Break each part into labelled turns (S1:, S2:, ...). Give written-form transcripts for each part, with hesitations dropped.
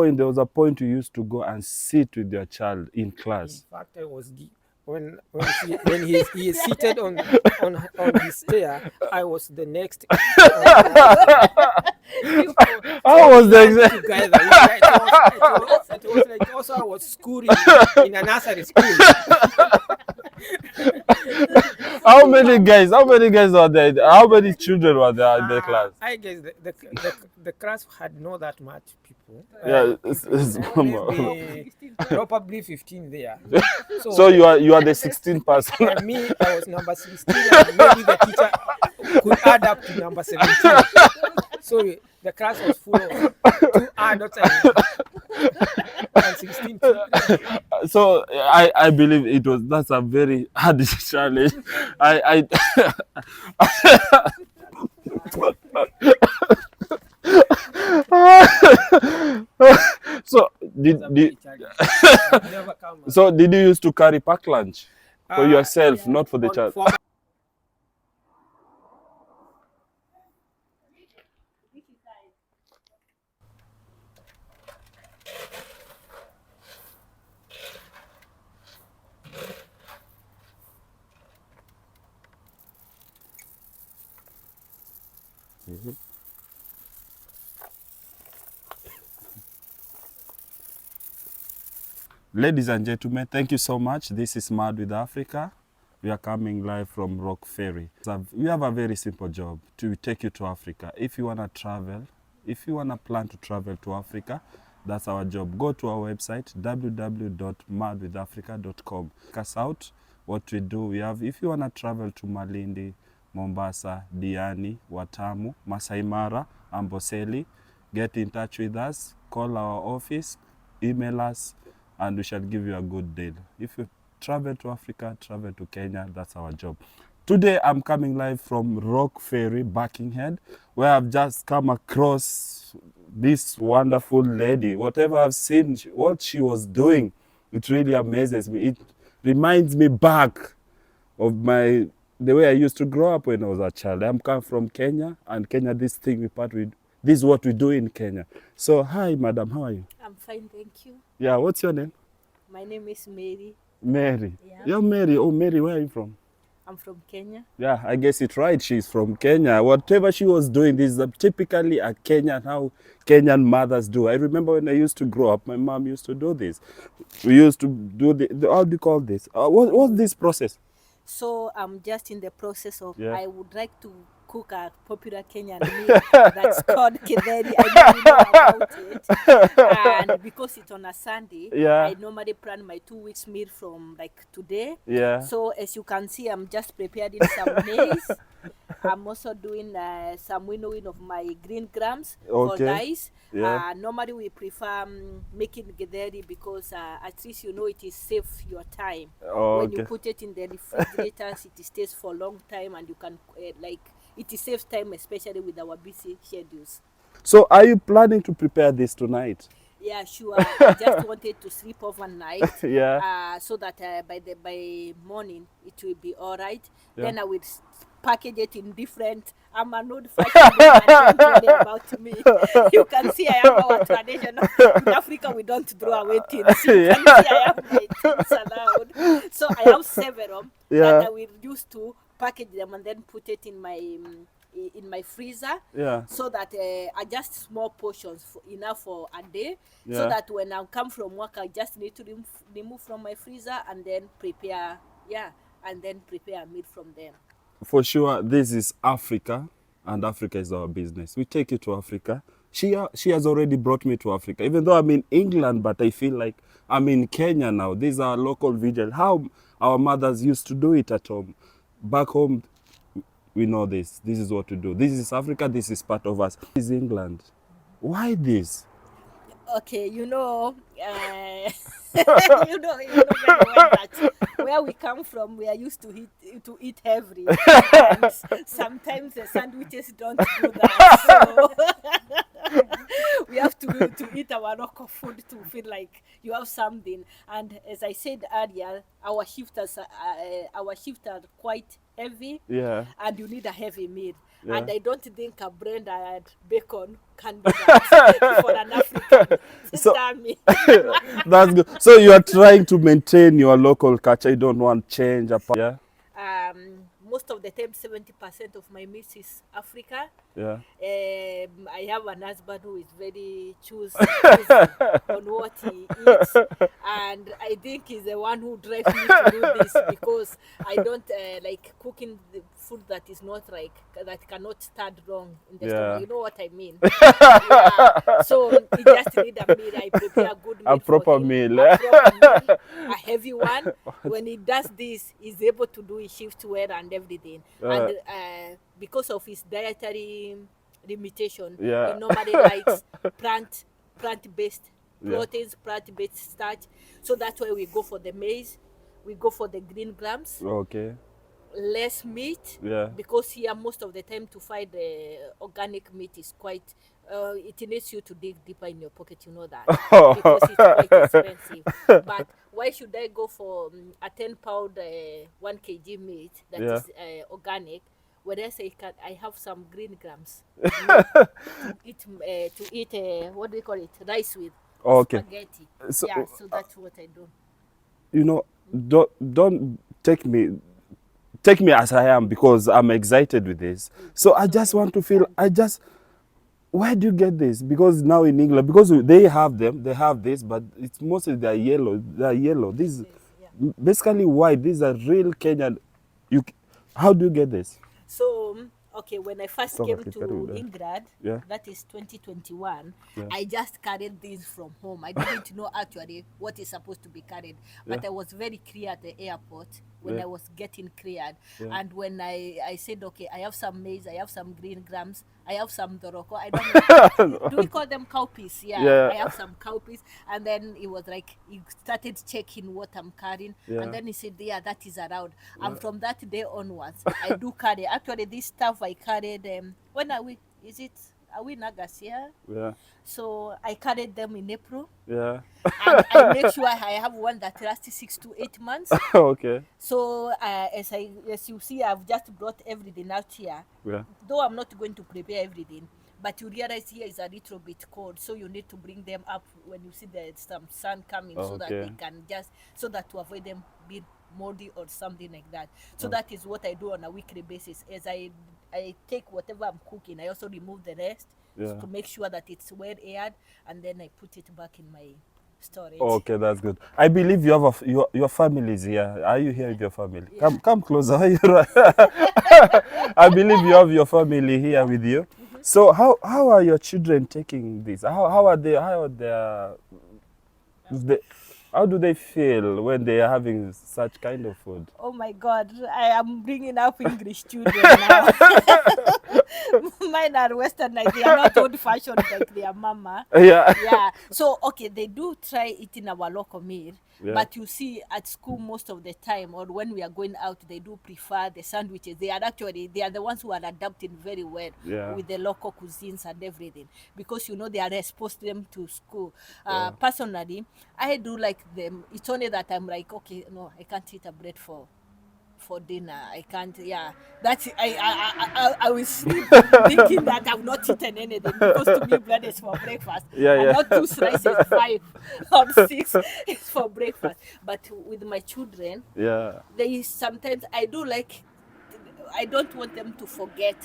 S1: there was a point you used to go and sit with your child in class.
S2: In fact, I was when he is seated on his chair, I was the next.
S1: How was the exam?
S2: Together. It was like also I was schooling in a nursery school.
S1: How many guys were there? How many children were there in the class?
S2: I guess the class had not that much people.
S1: Yeah, it's
S2: Probably 15 there.
S1: So you are the 16th person.
S2: And me, I was number 16, and maybe the teacher could add up to number 17. So the class was full of 2 adults and 16 children.
S1: So I believe that's a very hard challenge. I So did you used to carry pack lunch for yourself, not for the child? Ladies and gentlemen, thank you so much. This is Mad with Africa. We are coming live from Rock Ferry. We have a very simple job to take you to Africa. If you want to travel, if you want to plan to travel to Africa, that's our job. Go to our website, www.madwithafrica.com. Check us out, what we do. We have, if you want to travel to Malindi, Mombasa, Diani, Watamu, Masai Mara, Amboseli, get in touch with us, call our office, email us, and we shall give you a good deal. If you travel to Africa, travel to Kenya, that's our job. Today I'm coming live from Rock Ferry, Buckinghamshire, where I've just come across this wonderful lady. Whatever I've seen, what she was doing, it really amazes me. It reminds me back of the way I used to grow up when I was a child. I'm come from Kenya, and Kenya, this is what we do in Kenya. So, hi, madam, how are you?
S3: I'm fine, thank you.
S1: Yeah, what's your name?
S3: My name is Mary.
S1: Mary.
S3: Yeah.
S1: You're Mary. Oh, Mary, where are you from?
S3: I'm from Kenya.
S1: Yeah, I guess it's right. She's from Kenya. Whatever she was doing, this is typically a Kenyan, how Kenyan mothers do. I remember when I used to grow up, my mom used to do this. We used to do how do you call this? What's this process?
S3: So I'm just in the process of,
S1: Yeah.
S3: I would like to cook a popular Kenyan meal that's called Githeri. I don't know about it. And because it's on a Sunday,
S1: Yeah.
S3: I normally plan my 2 weeks meal from like today.
S1: Yeah.
S3: So as you can see, I'm just preparing some maize. I'm also doing some winnowing of my green grams for
S1: Okay.
S3: rice.
S1: Yeah.
S3: Normally we prefer making Githeri because at least you know it is save your time.
S1: Oh,
S3: When you
S1: okay.
S3: put it in the refrigerators, it stays for a long time, and you can it saves time, especially with our busy schedules.
S1: So are you planning to prepare this tonight?
S3: Yeah, sure. I just wanted to sleep overnight.
S1: Yeah.
S3: So that by morning it will be all right.
S1: Yeah.
S3: Then I will package it in different. I'm an old-fashioned woman, don't worry about me. You can see I have our tradition. In Africa, we don't throw away things. You can see I have my things around. So I have several that I will use to package them and then put it in my freezer.
S1: Yeah.
S3: So that I just small portions enough for a day.
S1: Yeah.
S3: So that when I come from work, I just need to remove from my freezer and then prepare. Yeah, and then prepare a meal from them.
S1: For sure, this is Africa, and Africa is our business. We take you to Africa. She has already brought me to Africa, even though I'm in England, but I feel like I'm in Kenya now. These are local videos, how our mothers used to do it at home. Back home, we know this. This is what we do. This is Africa. This is part of us. This is England. Why this?
S3: Okay, you know very well that where we come from, we are used to eat heavy. And sometimes the sandwiches don't do that. So we have to eat our local food to feel like you have something. And as I said earlier, our shifts are quite heavy.
S1: Yeah.
S3: And you need a heavy meal. and I don't think a bread and bacon can be that for an African.
S1: So
S3: Damn me.
S1: that's good. So you are trying to maintain your local culture. You don't want change. Yeah,
S3: Most of the time, 70% of my meals is Africa.
S1: yeah.
S3: I have an husband who is very choosy on what he eats, and I think he's the one who drives me to do this because I don't like cooking the food that is not like that cannot stand long in the
S1: Yeah.
S3: stomach. You know what I mean? Yeah. So he just need a meal. I prepare a good meal
S1: A proper
S3: for him,
S1: meal.
S3: a proper meal, a heavy one. When he does this, he's able to do his shift well and everything. And because of his dietary limitation,
S1: Yeah.
S3: he normally likes plant-based
S1: Yeah.
S3: proteins, plant-based starch. So that's why we go for the maize, we go for the green grams,
S1: Okay.
S3: less meat.
S1: Yeah.
S3: Because here most of the time to find the organic meat is quite it needs you to dig deeper in your pocket, you know that, because it's quite expensive. But why should I go for a 10-pound 1 kg meat that
S1: Yeah.
S3: is organic, whereas I have some green grams to eat what do you call it, rice with,
S1: Okay.
S3: spaghetti.
S1: So,
S3: Yeah, so that's what I do.
S1: you know, don't take me as I am because I'm excited with this. So I just want to feel. Where do you get this? Because now in England, because they have this, but it's mostly they're yellow. These
S3: Yeah.
S1: basically white. These are real Kenyan. How do you get this?
S3: So, okay, when I first
S1: Stop
S3: came
S1: it,
S3: to
S1: carry with that.
S3: England,
S1: Yeah.
S3: that is 2021,
S1: Yeah.
S3: I just carried these from home. I didn't know actually what is supposed to be carried, but
S1: Yeah.
S3: I was very clear at the airport when
S1: Yeah.
S3: I was getting cleared.
S1: Yeah.
S3: And when I said, okay, I have some maize, I have some green grams, I have some doroko. I don't know. Do we call them cowpeas? Yeah,
S1: Yeah.
S3: I have some cowpeas. And then it was like, he started checking what I'm carrying.
S1: Yeah.
S3: And then he said, yeah, that is allowed. And from that day onwards, I do carry. Actually, this stuff I carried, when are we? Are we in August? Yeah.
S1: Yeah.
S3: So I carried them in April.
S1: Yeah.
S3: And I make sure I have one that lasts 6 to 8 months.
S1: Okay.
S3: So as you see, I've just brought everything out here.
S1: Yeah.
S3: Though I'm not going to prepare everything, but you realize here is a little bit cold, so you need to bring them up when you see there's some sun coming, so that
S1: Okay.
S3: they can so that to avoid them being moldy or something like that. So that is what I do on a weekly basis. As I take whatever I'm cooking, I also remove the rest
S1: Yeah.
S3: to make sure that it's well aired, and then I put it back in my storage.
S1: Okay, that's good. I believe you have your family is here. Are you here with your family?
S3: Yeah.
S1: Come closer. I believe you have your family here with you. So how are your children taking this? How do they feel when they are having such kind of food?
S3: Oh my God, I am bringing up English children now. Mine are Western, like they are not old fashioned like their mama.
S1: Yeah.
S3: Yeah. So okay, they do try eating our local meal,
S1: Yeah.
S3: but you see at school most of the time, or when we are going out, they do prefer the sandwiches. They are the ones who are adapting very well
S1: Yeah.
S3: with the local cuisines and everything, because you know they are exposed them to school.
S1: Yeah.
S3: Personally, I do like them. It's only that I'm like, okay, no, I can't eat a bread for dinner. I can't. Yeah, that's I will sleep thinking that I've not eaten anything, because to me bread is for breakfast.
S1: Yeah,
S3: And
S1: yeah.
S3: not 2 slices, 5 or 6 is for breakfast. But with my children,
S1: Yeah.
S3: sometimes I don't want them to forget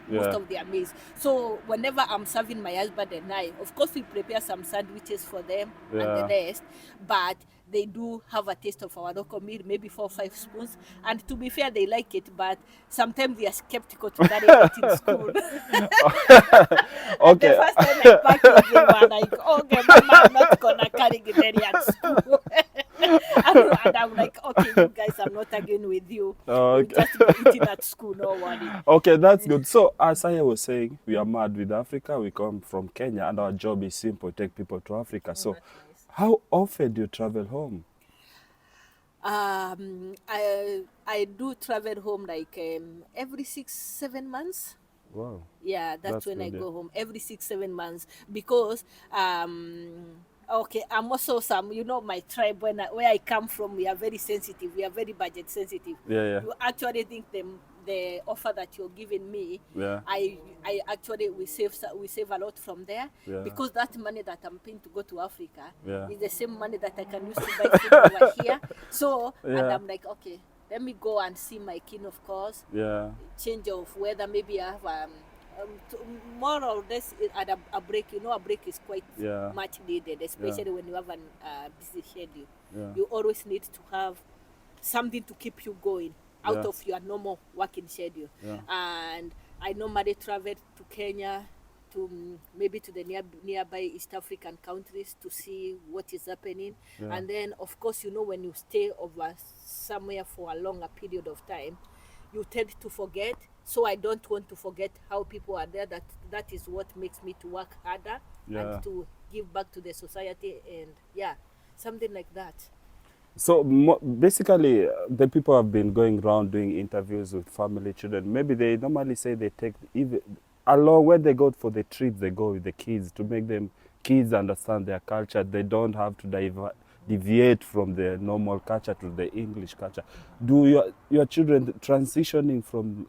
S3: most
S1: Yeah.
S3: of their meals. So whenever I'm serving my husband and I, of course we prepare some sandwiches for them and the
S1: Yeah.
S3: rest, but they do have a taste of our local meal, maybe 4 or 5 spoons. And to be fair, they like it, but sometimes they are skeptical to carry it in school. And
S1: Okay.
S3: the first time I packed it, they were like, okay, Mama, I'm not gonna carry it any at school. and I'm like, okay, you guys, I'm not again with you.
S1: Okay.
S3: Just be eating at school, no worry.
S1: Okay, that's good. So, as I was saying, we are mad with Africa. We come from Kenya, and our job is simple: take people to Africa. So,
S3: That's nice.
S1: how often do you travel home?
S3: I do travel home like every 6-7 months.
S1: Wow.
S3: Yeah, that's
S1: That's
S3: when I
S1: good,
S3: go home every 6-7 months, because okay, I'm also my tribe, where I come from, we are very sensitive, we are very budget sensitive.
S1: Yeah, yeah.
S3: You actually think the offer that you're giving me,
S1: Yeah.
S3: I actually we save a lot from there,
S1: Yeah.
S3: because that money that I'm paying to go to Africa
S1: Yeah.
S3: is the same money that I can use to buy food over here. So and
S1: Yeah.
S3: I'm like, okay, let me go and see my kin, of course.
S1: Yeah.
S3: Change of weather, maybe I have more or less at a break. You know, a break is quite
S1: Yeah.
S3: much needed, especially when you have a busy schedule.
S1: Yeah.
S3: You always need to have something to keep you going out
S1: Yeah.
S3: of your normal working schedule.
S1: Yeah.
S3: And I normally travel to Kenya, to maybe to the nearby East African countries to see what is happening.
S1: Yeah.
S3: And then, of course, you know, when you stay over somewhere for a longer period of time, you tend to forget. So I don't want to forget how people are there. That is what makes me to work harder
S1: Yeah.
S3: and to give back to the society, and yeah, something like that.
S1: So basically, the people have been going around doing interviews with family, children. Maybe they normally say they take even along when they go for the trips, they go with the kids to make them kids understand their culture. They don't have to deviate from the normal culture to the English culture. Do your children transitioning from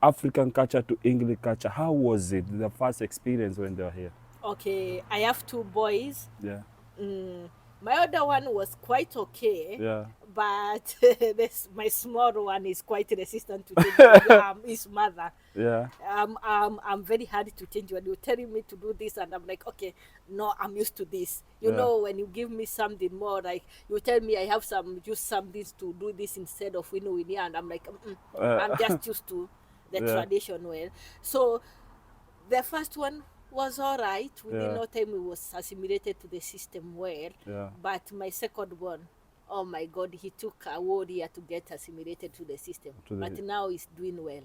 S1: African culture to English culture? How was it the first experience when they were here?
S3: Okay, I have 2 boys.
S1: Yeah.
S3: My other one was quite okay.
S1: Yeah.
S3: But my small one is quite resistant to change. His mother.
S1: Yeah.
S3: I'm very hard to change when you're telling me to do this, and I'm like, okay, no, I'm used to this. You
S1: Yeah.
S3: know, when you give me something more, like you tell me I have use some things to do this instead of winnie, and I'm like, I'm just used to the
S1: Yeah.
S3: tradition well. So the first one was all right. Within
S1: Yeah.
S3: no time, he was assimilated to the system well.
S1: Yeah.
S3: But my second one, oh my God, he took a whole year to get assimilated to the system. But now he's doing well.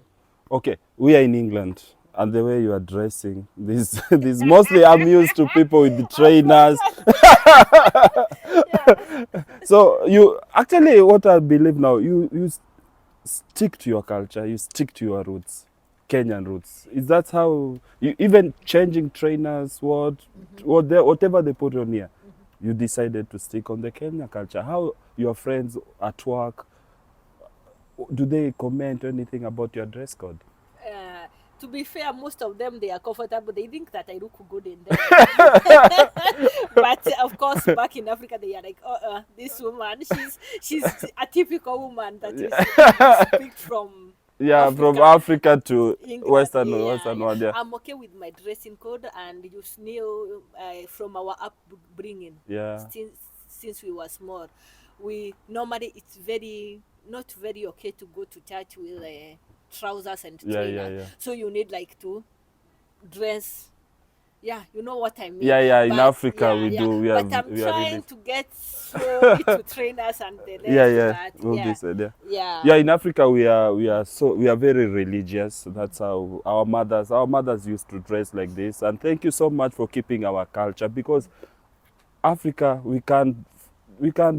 S1: Okay, we are in England, and the way you are dressing, this mostly I'm used to people with the trainers. So you actually, what I believe now, you stick to your culture, you stick to your roots, Kenyan roots. Is that how you even changing trainers, whatever they put on here, you decided to stick on the Kenyan culture? How your friends at work, do they comment anything about your dress code?
S3: To be fair, most of them, they are comfortable. They think that I look good in them. But of course, back in Africa, they are like, this woman, she's a typical woman that is picked from
S1: Yeah,
S3: Africa.
S1: from Africa to
S3: England.
S1: Western
S3: Yeah.
S1: world. Yeah.
S3: I'm okay with my dressing code, and you know, from our upbringing,
S1: Yeah.
S3: since we were small, we normally it's not very okay to go to church with trousers and trainers.
S1: Yeah.
S3: So you need like to dress. Yeah, you know what I mean.
S1: Yeah. In
S3: But,
S1: Africa, we do. We are.
S3: But I'm
S1: We are
S3: trying
S1: really.
S3: to get slowly to trainers and the rest.
S1: Yeah.
S3: But,
S1: Will be said. Yeah.
S3: yeah.
S1: Yeah, in Africa we are very religious. That's how our mothers used to dress like this. And thank you so much for keeping our culture, because Africa we can't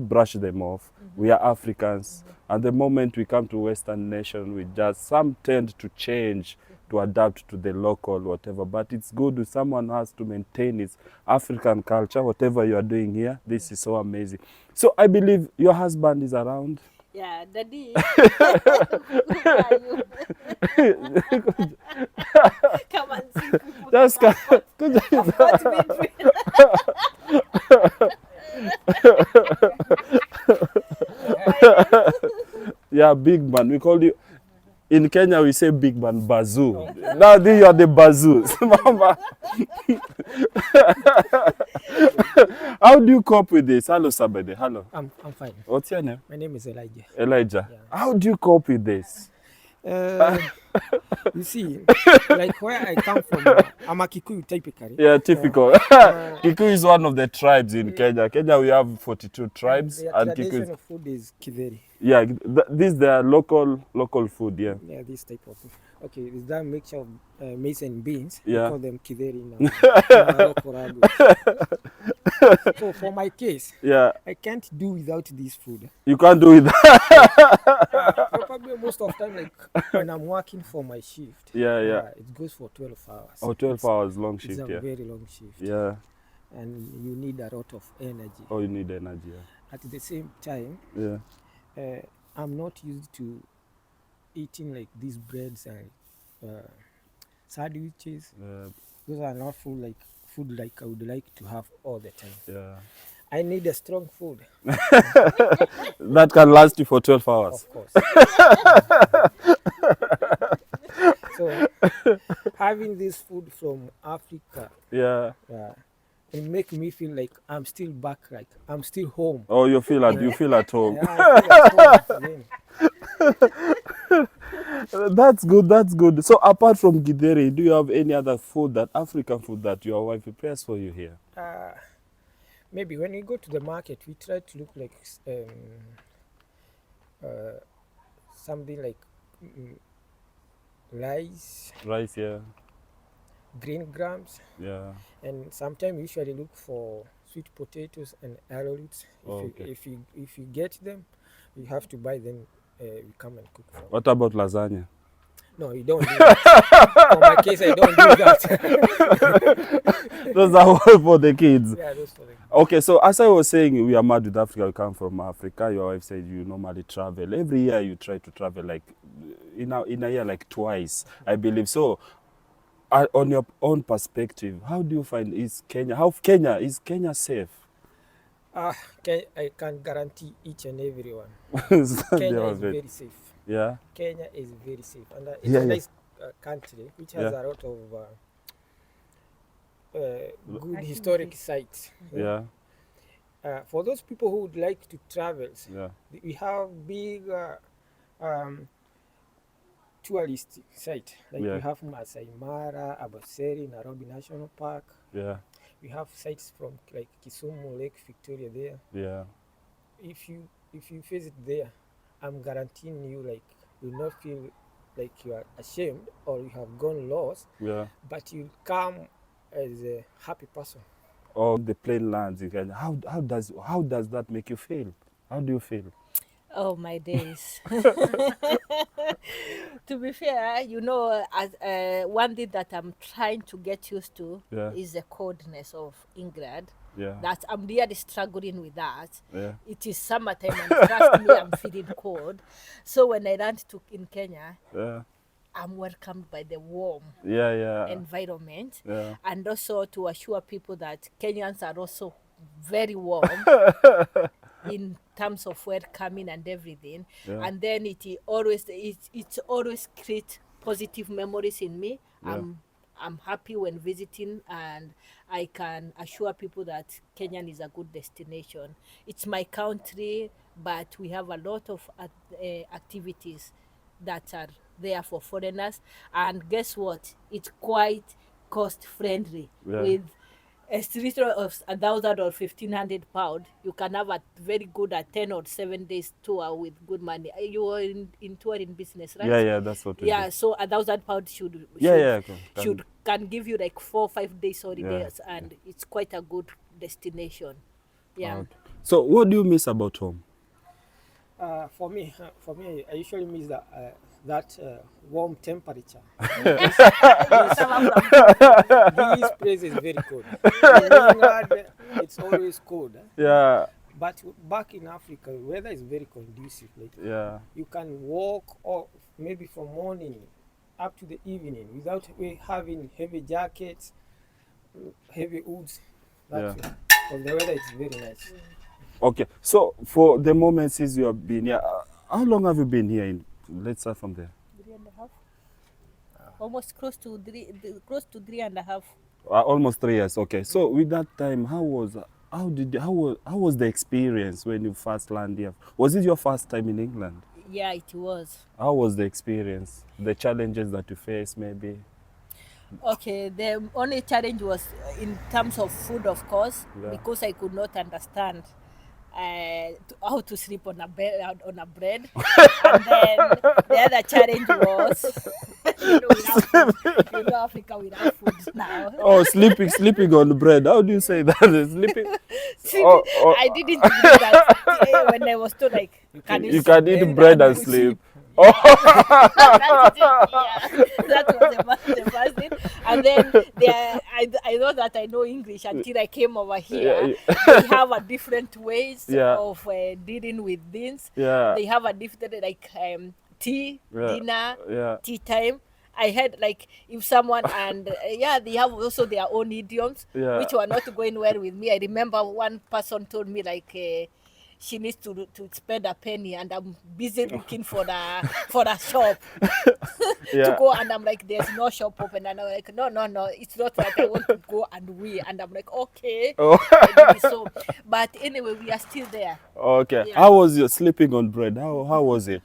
S1: brush them off. We are Africans. And the moment we come to Western nation, some tend to change to adapt to the local whatever. But it's good if someone has to maintain his African culture, whatever you are doing here. This is so amazing. So I believe your husband is around.
S3: Yeah, Daddy. Who are you? Come and see people.
S1: Just
S3: that have got me
S1: Yeah, big man. We call you. In Kenya, we say big man bazoo. Now you are the bazoos, mama. How do you cope with this? Hello, somebody. Hello.
S2: I'm fine.
S1: What's your name?
S2: My name is Elijah.
S1: Elijah. Yeah. How do you cope with this?
S2: You see, like where I come from, I'm a Kikuyu typically.
S1: Yeah, typical. Kikuyu is one of the tribes in Kenya. Kenya, we have 42 tribes.
S2: The
S1: And
S2: traditional food is kidheri.
S1: Yeah, this is their local food, yeah.
S2: Yeah, this type of food. Okay, is that mixture of maize and beans?
S1: Yeah.
S2: We call them kidheri in our local language. So for my case,
S1: Yeah,
S2: I can't do without this food.
S1: you can't do it.
S2: Probably most of the time, like when I'm working for my shift.
S1: Yeah.
S2: It goes for 12 hours.
S1: Oh, 12 hours long
S2: It's
S1: shift,
S2: a
S1: yeah.
S2: very long shift.
S1: Yeah.
S2: And you need a lot of energy.
S1: Oh, you need energy, yeah.
S2: At the same time,
S1: Yeah.
S2: I'm not used to eating like these breads and sandwiches.
S1: Yeah,
S2: Those are not food like I would like to have all the time.
S1: yeah.
S2: I need a strong food,
S1: That can last you for 12 hours.
S2: of course. So having this food from Africa,
S1: Yeah.
S2: it make me feel like I'm still back, like I'm still home.
S1: Oh, you feel at home.
S2: Yeah, I feel at home again.
S1: That's good. That's good. So apart from githeri, do you have any other food, that African food, that your wife prepares for you here?
S2: Maybe when we go to the market, we try to look like uh, something like mm, rice,
S1: Rice, yeah,
S2: green grams,
S1: yeah.
S2: and sometimes we usually look for sweet potatoes and arrowroot.
S1: Okay.
S2: If you get them, you have to buy them. We come and cook for.
S1: What about lasagna?
S2: No, you don't do that. For my case, I don't do that.
S1: Those are all for the kids.
S2: Yeah, those for them.
S1: Okay, so as I was saying, we are mad with Africa. We come from Africa. Your wife said you normally travel. Every year you try to travel, like in a year, like twice, I believe. So, on your own perspective, how do you find is Kenya safe?
S2: I can guarantee each and every one.
S1: They
S2: Kenya
S1: are
S2: is very safe.
S1: Yeah,
S2: Kenya is very safe, and it's
S1: Yeah,
S2: a
S1: yeah.
S2: nice country which has
S1: Yeah.
S2: a lot of good historic sites.
S1: yeah,
S2: For those people who would like to travel,
S1: yeah,
S2: we have big tourist site. Like
S1: Yeah.
S2: we have Masai Mara, Aboseri, Nairobi National Park.
S1: yeah,
S2: We have sites from like Kisumu, Lake Victoria there.
S1: yeah.
S2: If you visit there, I'm guaranteeing you like you'll not feel like you are ashamed or you have gone lost,
S1: Yeah.
S2: but you'll come as a happy person.
S1: Or the plain lands, you can. How does that make you feel? How do you feel?
S3: Oh my days. To be fair, you know, as one thing that I'm trying to get used to
S1: Yeah.
S3: is the coldness of England.
S1: Yeah.
S3: That I'm really struggling with that.
S1: Yeah.
S3: It is summertime and trust me, I'm feeling cold. So when I land to in Kenya,
S1: Yeah.
S3: I'm welcomed by the warm
S1: Yeah. Yeah.
S3: environment,
S1: Yeah.
S3: and also to assure people that Kenyans are also very warm in terms of welcoming and everything.
S1: Yeah.
S3: And then it always creates positive memories in me.
S1: Yeah.
S3: I'm happy when visiting, and I can assure people that Kenyan is a good destination. It's my country, but we have a lot of activities that are there for foreigners. And guess what? It's quite cost friendly.
S1: Yeah.
S3: With a street of 1,000 or 1,500 pound, you can have a very good 10 or 7 days tour with good money. You are in touring business, right?
S1: Yeah. Yeah. That's what we
S3: Yeah,
S1: do.
S3: so 1,000 pounds
S1: Yeah.
S3: can give you like 4 or 5 days holidays,
S1: Yeah.
S3: and it's quite a good destination. Yeah.
S1: Okay. So, what do you miss about home?
S2: For me, I usually miss that warm temperature. This place is very cold. In England, it's always cold.
S1: Yeah.
S2: But back in Africa, weather is very conducive. Like
S1: Yeah.
S2: you can walk or maybe from morning up to the evening without having heavy jackets, heavy woods. That's
S1: Yeah.
S2: Because the weather is very nice.
S1: Okay. So, for the moment since you have been here, how long have you been here? Let's start from there.
S3: 3.5. Almost close to 3.5.
S1: Almost 3 years. Okay. So, with that time, how was the experience when you first landed here? Was it your first time in England?
S3: Yeah, it was.
S1: How was the experience? The challenges that you faced, maybe?
S3: Okay, the only challenge was in terms of food, of course,
S1: Yeah.
S3: because I could not understand how to sleep on a bread. And then the other challenge was, Africa without food now.
S1: Oh, sleeping on bread. How do you say that? Sleeping.
S3: I didn't do that when I was told like
S1: You
S3: sleep
S1: can eat
S3: there
S1: bread and sleep.
S3: That was the first thing. And then I know that I know English until I came over here. They have a different ways
S1: Yeah.
S3: of dealing with things.
S1: Yeah.
S3: They have a different tea,
S1: Yeah.
S3: dinner,
S1: Yeah.
S3: tea time. I had like if someone and yeah, they have also their own idioms
S1: Yeah.
S3: which were not going well with me. I remember one person told me like she needs to spend a penny, and I'm busy looking for a shop to
S1: Yeah.
S3: go, and I'm like, there's no shop open, and I'm like, no, it's not that I want to go, and I'm like, okay,
S1: Oh.
S3: maybe so, but anyway, we are still there.
S1: Okay.
S3: Yeah.
S1: How was your sleeping on bread? How was it?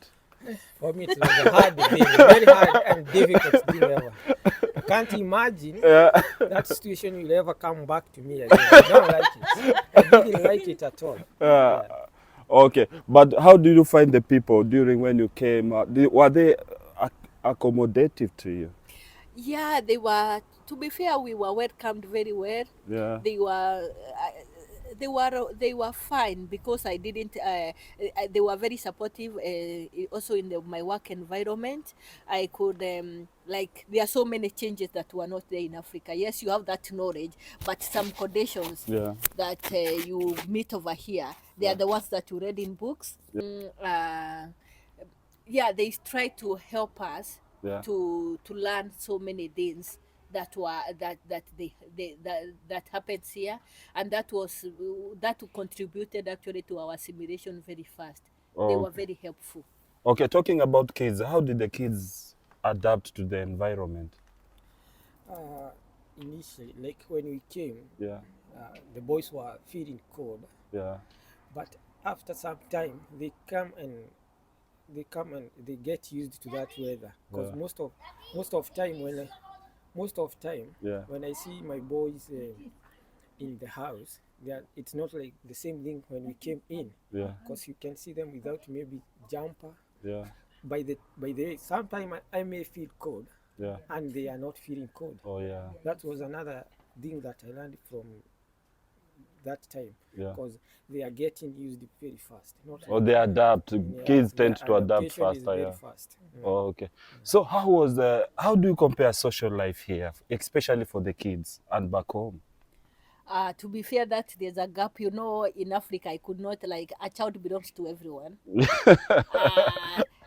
S2: For me, it was a hard thing, very hard and difficult thing ever. I can't imagine
S1: Yeah.
S2: that situation will ever come back to me again. I don't like it. I didn't like it at all. Yeah.
S1: Okay. But how did you find the people during when you came? Were they accommodative to you?
S3: Yeah, they were. To be fair, we were welcomed very well.
S1: Yeah.
S3: They were fine because I didn't. They were very supportive. Also in my work environment, I could like there are so many changes that were not there in Africa. Yes, you have that knowledge, but some conditions
S1: Yeah.
S3: that you meet over here, they are the ones that you read in books. Yeah, they try to help us
S1: Yeah.
S3: to learn so many things that were that happens here, and that contributed actually to our assimilation very fast. They were very helpful.
S1: Okay. Talking about kids, how did the kids adapt to the environment?
S2: Initially, like when we came,
S1: Yeah.
S2: the boys were feeling cold,
S1: Yeah.
S2: but after some time, they come and they get used to that weather. Because
S1: Yeah.
S2: most of time
S1: Yeah.
S2: when I see my boys in the house, it's not like the same thing when we came in.
S1: Yeah.
S2: Because you can see them without maybe jumper.
S1: Yeah.
S2: By the way, sometimes I may feel cold,
S1: Yeah.
S2: and they are not feeling cold.
S1: Oh yeah.
S2: That was another thing that I learned from that time,
S1: Yeah.
S2: because they are getting used very fast. Not
S1: Or
S2: like-
S1: they adapt.
S2: Yeah,
S1: Kids tend
S2: their
S1: to adapt
S2: adaptation is
S1: faster.
S2: very
S1: Yeah.
S2: fast.
S1: Oh, okay. So how do you compare social life here, especially for the kids, and back home?
S3: To be fair, that there's a gap. You know, in Africa, I could not like a child belongs to everyone,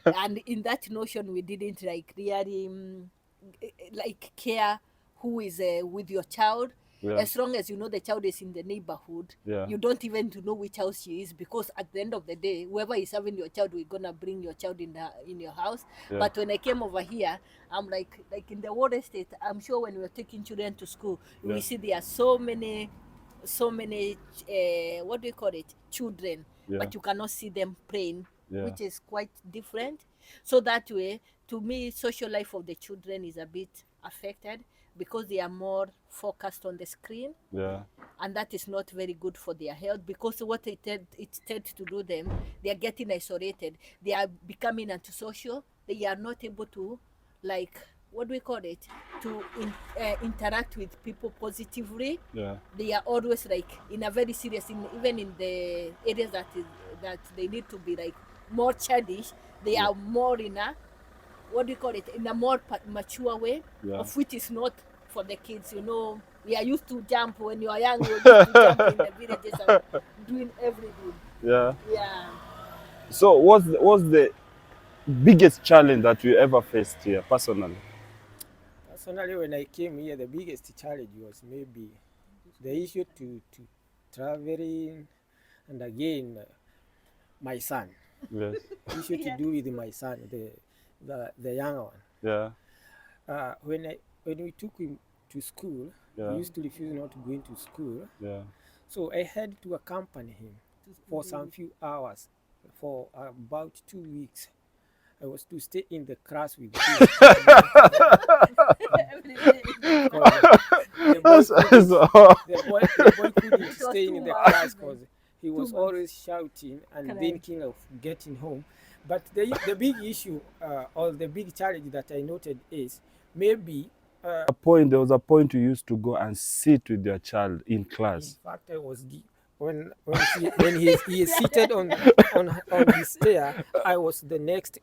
S3: and in that notion, we didn't like really like care who is with your child.
S1: Yeah.
S3: As long as you know the child is in the neighborhood,
S1: Yeah.
S3: you don't even to know which house she is, because at the end of the day, whoever is having your child, we're gonna bring your child in your house.
S1: Yeah.
S3: But when I came over here, I'm like in the world estate, I'm sure when we're taking children to school,
S1: Yeah.
S3: we see there are so many what do you call it, children,
S1: Yeah.
S3: but you cannot see them playing,
S1: Yeah.
S3: which is quite different. So that way, to me, social life of the children is a bit affected because they are more focused on the screen,
S1: Yeah.
S3: and that is not very good for their health, because what it tends to do them, they are getting isolated, they are becoming antisocial, they are not able to, like, what do we call it, to interact with people positively.
S1: Yeah.
S3: They are always like in a very serious, even in the areas that they need to be like more childish, they are more in a, what do you call it, in a more mature way,
S1: Yeah.
S3: of which is not for the kids. You know, we are used to jump when you are young. We are used to jump in the villages and doing everything.
S1: Yeah.
S3: Yeah.
S1: So what's the biggest challenge that you ever faced here personally?
S2: Personally, when I came here, the biggest challenge was maybe the issue to traveling, and again, my son.
S1: Yes.
S2: Issue to do with my son, the younger one.
S1: Yeah.
S2: When we took him to school,
S1: Yeah.
S2: he used to refuse not to go into school.
S1: Yeah.
S2: So I had to accompany him for some few hours for about 2 weeks. I was to stay in the class with him. The boy couldn't stay in the class because he was always shouting and thinking of getting home. But the big issue or the big challenge that I noted is maybe
S1: There was a point you used to go and sit with your child in
S2: in
S1: class.
S2: fact I was when he is seated on his chair, I was the next.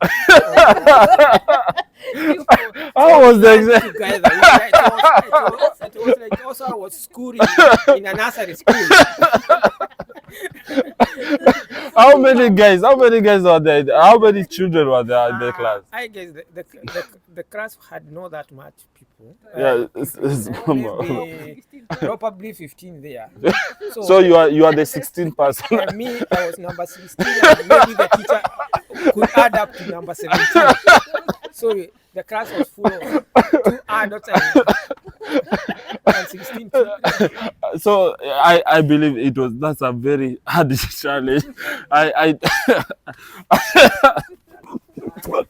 S1: How was the exam?
S2: Together. It was like also I was schooling in a nursery school.
S1: How many guys? How many guys were there? How many children were there in the class?
S2: I guess the class had not that much people.
S1: Yeah, it's normal.
S2: Maybe probably 15 there.
S1: So you are the 16th person.
S2: And me, I was number 16, and maybe the teacher could add up to number 17. So the class was full of 2 adults and 16 children.
S1: So I believe that's a very hard challenge. I so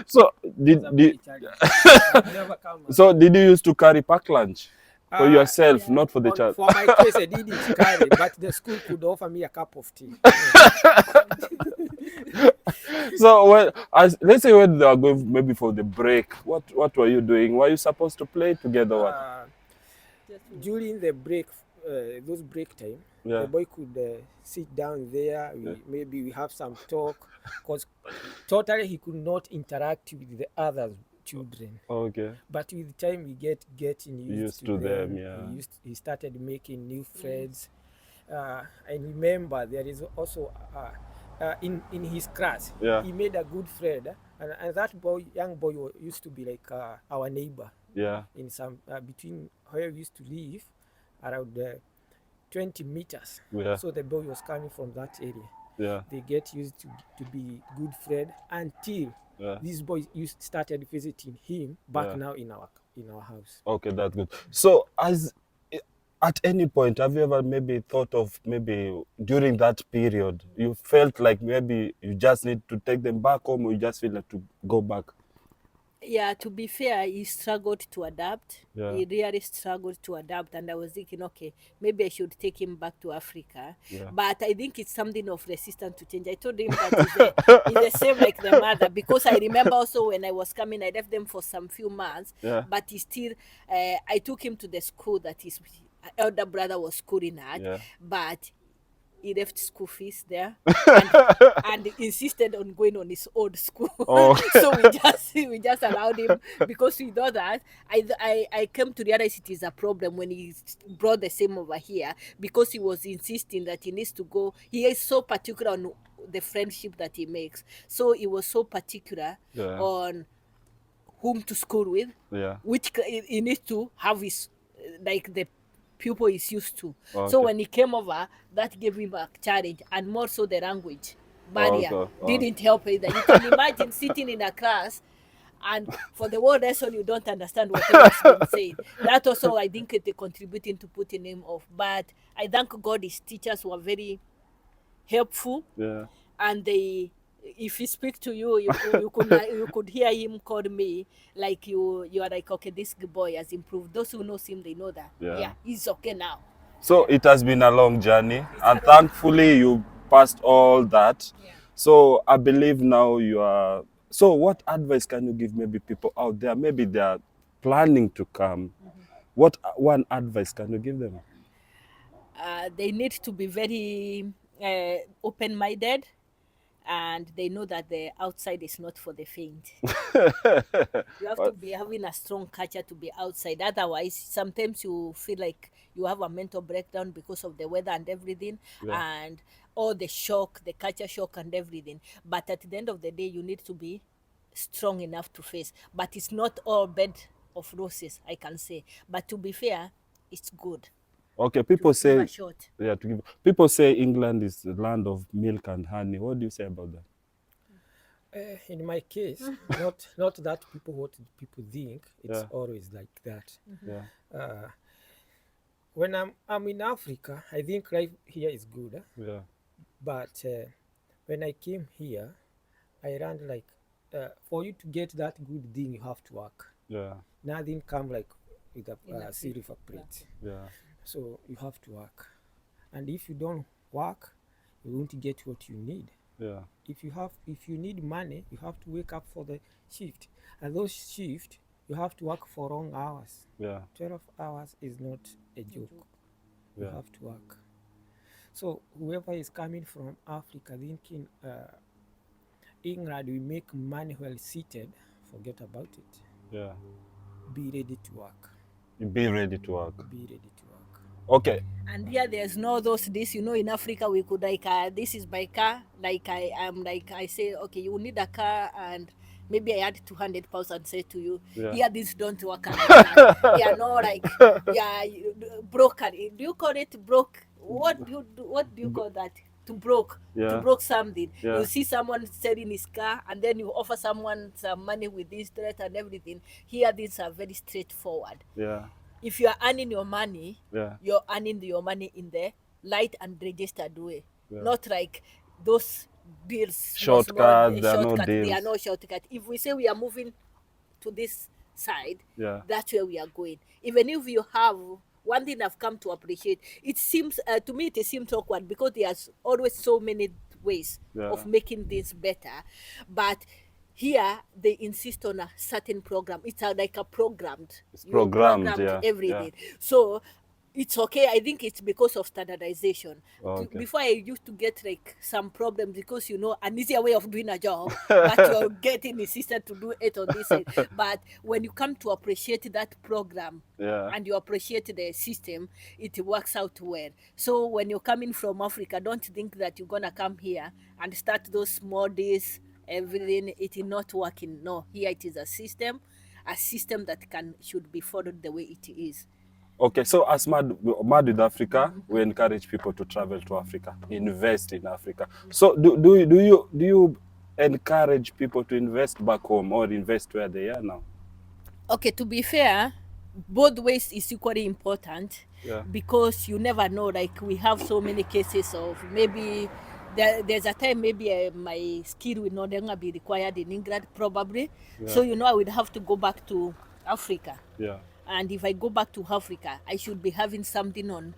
S2: It's a
S1: did
S2: big challenge. Never come.
S1: so did you used to carry pack lunch for yourself, not for the child?
S2: For my case, I didn't carry, but the school could offer me a cup of tea.
S1: So let's say when they are going maybe for the break, what were you doing? Were you supposed to play together? What?
S2: During the break, those break time,
S1: Yeah.
S2: the boy could sit down there. Maybe we have some talk, because totally he could not interact with the other children.
S1: Okay.
S2: But with time, we getting used to them.
S1: Yeah.
S2: He started making new friends. I remember there is also in his class,
S1: Yeah.
S2: he made a good friend, and that young boy used to be like our neighbor.
S1: Yeah.
S2: In some between where we used to live, around 20 meters.
S1: Yeah.
S2: So the boy was coming from that area.
S1: Yeah.
S2: They get used to be good friend until this boy started visiting him back now in our house.
S1: Okay, that's good. So at any point, have you ever maybe thought of maybe during that period, you felt like maybe you just need to take them back home, or you just feel like to go back?
S3: Yeah, to be fair, he struggled to adapt.
S1: Yeah.
S3: He really struggled to adapt, and I was thinking, okay, maybe I should take him back to Africa.
S1: Yeah.
S3: But I think it's something of resistance to change. I told him that he's the same like the mother, because I remember also when I was coming, I left them for some few months.
S1: Yeah.
S3: But he still, I took him to the school that his elder brother was schooling at.
S1: Yeah.
S3: But he left school fees there and insisted on going on his old school.
S1: Oh.
S3: So we just allowed him, because we know that I came to realize it is a problem when he brought the same over here, because he was insisting that he needs to go. He is so particular on the friendship that he makes. So he was so particular on whom to school with, which he needs to have his like the pupil is used to.
S1: Okay.
S3: So when he came over, that gave him a challenge, and more so the language barrier didn't help either. You can imagine sitting in a class and for the whole lesson you don't understand what he was being said. That also, I think, they contributing to putting him off. But I thank God his teachers were very helpful.
S1: Yeah.
S3: And they, if he speak to you, you could hear him call me like you are like, okay, this boy has improved. Those who knows him, they know that he's okay now.
S1: So it has been a long journey, and thankfully you passed all that.
S3: Yeah.
S1: So I believe now you are. So what advice can you give maybe people out there? Maybe they are planning to come. What one advice can you give them?
S3: They need to be very open-minded, and they know that the outside is not for the faint. You have to be having a strong culture to be outside. Otherwise, sometimes you feel like you have a mental breakdown because of the weather and everything, and all the shock, the culture shock and everything. But at the end of the day, you need to be strong enough to face. But it's not all bed of roses, I can say. But to be fair, it's good.
S1: Okay, people say
S3: to
S1: people say England is the land of milk and honey. What do you say about that?
S2: In my case, not that what people think. It's always like that.
S1: Yeah.
S2: When I'm in Africa, I think life here is good.
S1: Yeah.
S2: But when I came here, I learned like for you to get that good thing, you have to work.
S1: Yeah.
S2: Nothing come like with a silver plate.
S1: Yeah.
S2: So you have to work, and if you don't work, you won't get what you need.
S1: Yeah.
S2: If you need money, you have to wake up for the shift, and those shift you have to work for long hours.
S1: Yeah.
S2: 12 hours is not a joke. You have to work. So whoever is coming from Africa thinking England will make money well seated, forget about it.
S1: Yeah.
S2: Be ready to work.
S1: Be ready to work.
S2: Be ready to work.
S1: Okay.
S3: And here there's no those this, you know, in Africa we could like this is my car, like I am like I say, okay, you need a car and maybe I add 200 pounds and say to you,
S1: Yeah.
S3: here this don't work like that. Yeah, no, like yeah, broker. Do you call it broke? What do you call that? To broke. To
S1: Yeah.
S3: broke something.
S1: Yeah.
S3: You see someone selling his car and then you offer someone some money with this threat and everything. Here these are very straightforward.
S1: Yeah.
S3: If you are earning your money,
S1: Yeah.
S3: you're earning your money in the light and registered way,
S1: Yeah.
S3: not like those deals,
S1: Shortcuts, there are no
S3: shortcut. They are
S1: deals.
S3: no shortcut. If we say we are moving to this side,
S1: Yeah.
S3: that's where we are going. Even if you have one thing I've come to appreciate, it seems to me it seems awkward because there's always so many ways
S1: Yeah.
S3: of making things better, but here they insist on a certain program. It's like a programmed. You're
S1: programmed, yeah,
S3: everything. So it's okay. I think it's because of standardization.
S1: Okay.
S3: Before I used to get like some problems because you know an easier way of doing a job, but you're getting insisted to do it on this side. But when you come to appreciate that program
S1: Yeah.
S3: and you appreciate the system, it works out well. So when you're coming from Africa, don't think that you're gonna come here and start those small days, everything. It is not working. No, here it is a system that should be followed the way it is.
S1: Okay, so as Mad with Africa, we encourage people to travel to Africa, invest in Africa. So do you encourage people to invest back home or invest where they are now?
S3: Okay, to be fair, both ways is equally important.
S1: Yeah.
S3: Because you never know. Like we have so many cases of maybe there's a time maybe my skill will no longer be required in England probably.
S1: Yeah.
S3: So you know I would have to go back to Africa.
S1: Yeah.
S3: And if I go back to Africa, I should be having something on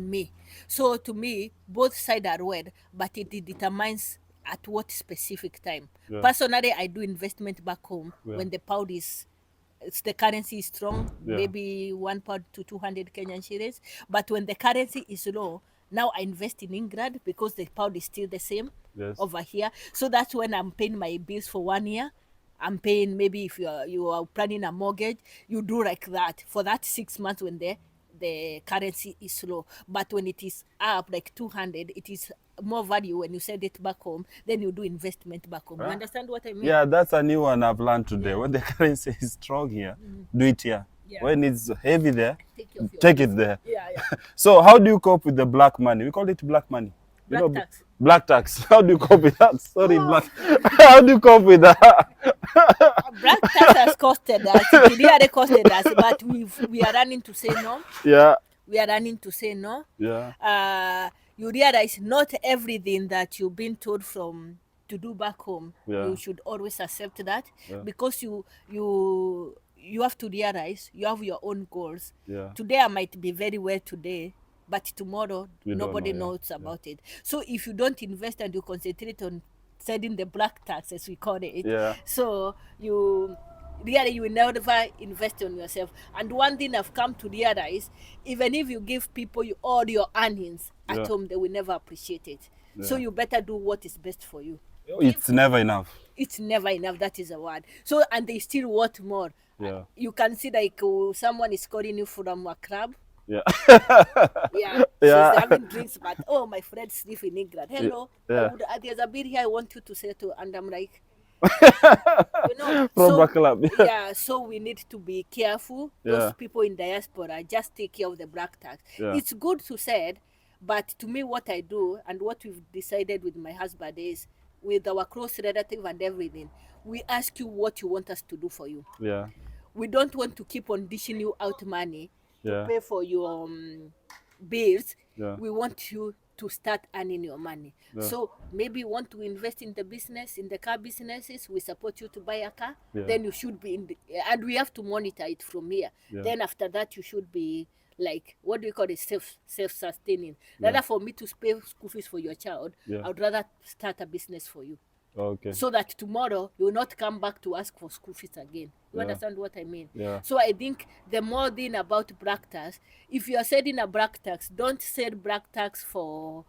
S3: me. So to me, both sides are well, but it determines at what specific time.
S1: Yeah.
S3: Personally, I do investment back home
S1: Yeah.
S3: when the pound the currency is strong,
S1: Yeah.
S3: maybe 1 pound to 200 Kenyan shillings. But when the currency is low, now I invest in England because the pound is still the same
S1: Yes.
S3: over here. So that's when I'm paying my bills for 1 year. I'm paying maybe if you are planning a mortgage, you do like that for that 6 months when the currency is low. But when it is up like 200, it is more value when you send it back home. Then you do investment back home. You understand what I mean?
S1: Yeah, that's a new one I've learned today. When the currency is strong here, do it here.
S3: Yeah.
S1: When it's heavy there,
S3: Take
S1: take it there.
S3: Yeah.
S1: So how do you cope with the black money? We call it black money.
S3: Black tax.
S1: Black tax. How do you cope with that? Sorry, black. How do you cope with that?
S3: Black tax has costed us. It really costed us, but we are running to say no.
S1: Yeah.
S3: We are running to say no.
S1: Yeah.
S3: You realize not everything that you've been told from to do back home,
S1: Yeah.
S3: you should always accept that.
S1: Yeah.
S3: Because you have to realize you have your own goals.
S1: Yeah.
S3: Today I might be very well today, but tomorrow
S1: We don't
S3: nobody
S1: know, yeah.
S3: knows about it. So if you don't invest and you concentrate on setting the black tax, as we call it,
S1: Yeah.
S3: so you will never invest on yourself. And one thing I've come to realize, even if you give people all your earnings at
S1: Yeah.
S3: home, they will never appreciate it. So
S1: Yeah.
S3: you better do what is best for you.
S1: It's never enough.
S3: It's never enough. That is a word. So, and they still want more.
S1: Yeah.
S3: You can see like someone is calling you from a club.
S1: Yeah.
S3: Yeah. So
S1: Yeah.
S3: they're having drinks, but oh, my friends live in England. Hello.
S1: Yeah.
S3: There's a beer here I want you to say to, and I'm like,
S1: From a club.
S3: Yeah, so we need to be careful.
S1: Yeah.
S3: Those people in diaspora, just take care of the black tax.
S1: Yeah.
S3: It's good to say, but to me, what I do and what we've decided with my husband is, with our close relative and everything, we ask you what you want us to do for you.
S1: Yeah.
S3: We don't want to keep on dishing you out money
S1: Yeah.
S3: to pay for your bills.
S1: Yeah.
S3: We want you to start earning your money.
S1: Yeah.
S3: So maybe you want to invest in the business, in the car businesses. We support you to buy a car.
S1: Yeah.
S3: Then you should be and we have to monitor it from here.
S1: Yeah.
S3: Then after that, you should be like, what do we call it, self-sustaining. Rather for me to pay school fees for your child,
S1: Yeah.
S3: I would rather start a business for you.
S1: Okay.
S3: So that tomorrow you will not come back to ask for school fees again. You
S1: Yeah.
S3: understand what I mean?
S1: Yeah.
S3: So I think the more thing about black tax, if you are setting a black tax, don't set black tax for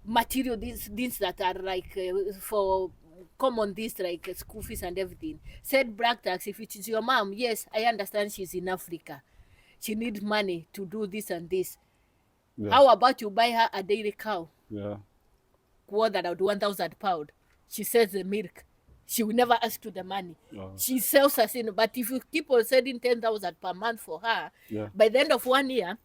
S3: material things that are like for common things like school fees and everything. Set black tax if it is your mom. Yes, I understand she's in Africa. she needs money to do this and this.
S1: Yeah.
S3: How about you buy her a dairy cow
S1: Yeah.
S3: worth around 1,000 pounds? She sells the milk. She will never ask you the money.
S1: Oh.
S3: She sells us in, but if you keep on selling 10,000 per month for her,
S1: Yeah.
S3: by the end of 1 year,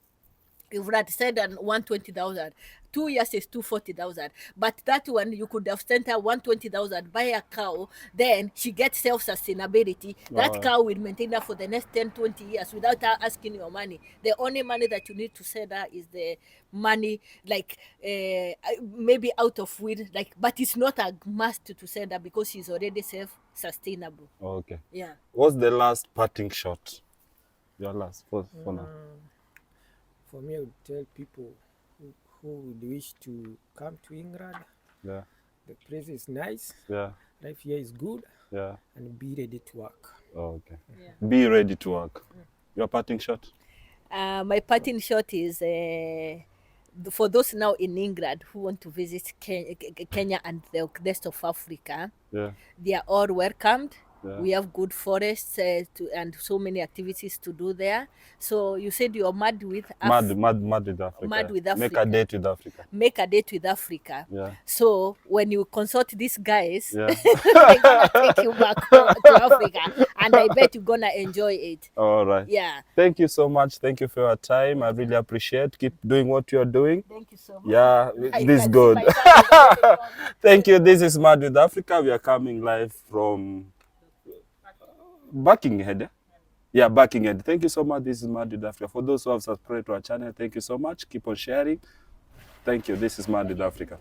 S3: you would have said 120,000. 2 years is 240,000. But that one you could have sent her 120,000, buy a cow, then she gets self-sustainability. That
S1: Wow.
S3: cow will maintain her for the next 10, 20 years without her asking your money. The only money that you need to send her is the money, like maybe out of will, like, but it's not a must to send her because she's already self-sustainable.
S1: Okay.
S3: Yeah.
S1: What's the last parting shot? Your last for now.
S2: For me, I would tell people who would wish to come to England,
S1: Yeah.
S2: the place is nice,
S1: Yeah.
S2: life here is good,
S1: Yeah.
S2: and be ready to work.
S1: Oh, okay.
S3: Yeah.
S1: Be ready to work. Your parting shot?
S3: My parting shot is for those now in England who want to visit Kenya and the rest of Africa.
S1: Yeah.
S3: They are all welcomed.
S1: Yeah.
S3: We have good forests and so many activities to do there. So you said you're mad with
S1: Mad with Africa.
S3: Mad with
S1: Make
S3: Africa.
S1: a date with Africa.
S3: Make a date with Africa.
S1: Yeah.
S3: So when you consult these guys,
S1: Yeah.
S3: they're gonna take you back to Africa, and I bet you're gonna enjoy it.
S1: All right.
S3: Yeah.
S1: Thank you so much. Thank you for your time. I really appreciate. Keep doing what you're doing.
S3: Thank you so much.
S1: Yeah,
S3: I
S1: this is
S3: can see
S1: good.
S3: my son is very on.
S1: Thank you. This is Mad with Africa. We are coming live from Buckinghamshire. Yeah, Buckinghamshire. Thank you so much. This is Mad with Africa. For those who have subscribed to our channel, thank you so much. Keep on sharing. Thank you. This is Mad with Africa.